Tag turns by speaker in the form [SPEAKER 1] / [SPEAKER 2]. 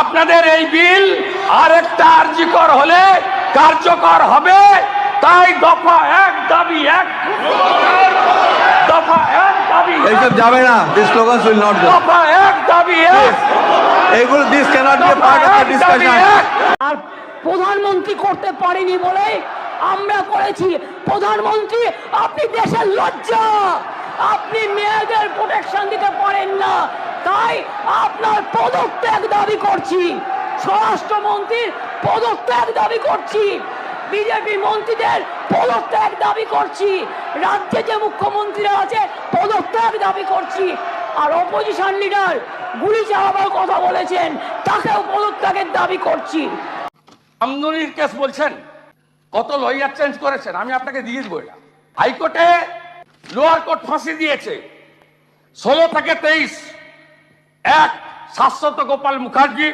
[SPEAKER 1] আপনাদের এই বিল আরেকটা কার্যকর হলে কার্যকর হবে, তাই দফা এক দাবি এক, দফা এক দাবি
[SPEAKER 2] এইসব যাবে না। These slogans will not go.
[SPEAKER 1] দফা এক দাবি এক,
[SPEAKER 2] এইগুলো this cannot be a part of the discussion.
[SPEAKER 3] আর প্রধানমন্ত্রী করতে পারেনি বলে আমরা করেছি। প্রধানমন্ত্রী, আপনি দেশের লজ্জা, আপনি মেয়েদের প্রোটেকশন দিতে পারেন না, তাই আপনার পদত্যাগ দাবি করছি। স্বরাষ্ট্রমন্ত্রীর পদত্যাগ দাবি করছি, বিজেপি মন্ত্রীদের পদত্যাগ দাবি করছি, রাজ্যে যে মুখ্যমন্ত্রীরা আছে পদত্যাগ দাবি করছি। আর অপোজিশন লিডার গুলি চালাবার কথা বলেছেন, তাকেও পদত্যাগের দাবি করছি।
[SPEAKER 1] আমদনির কেস বলছেন, কত লয়ার চেঞ্জ করেছেন, আমি আপনাকে দিয়ে দেবো। এটা হাইকোর্টে লোয়ার কোর্ট ফাঁসি দিয়েছে 16 থেকে 23 এক শাশ্বত গোপাল মুখার্জি।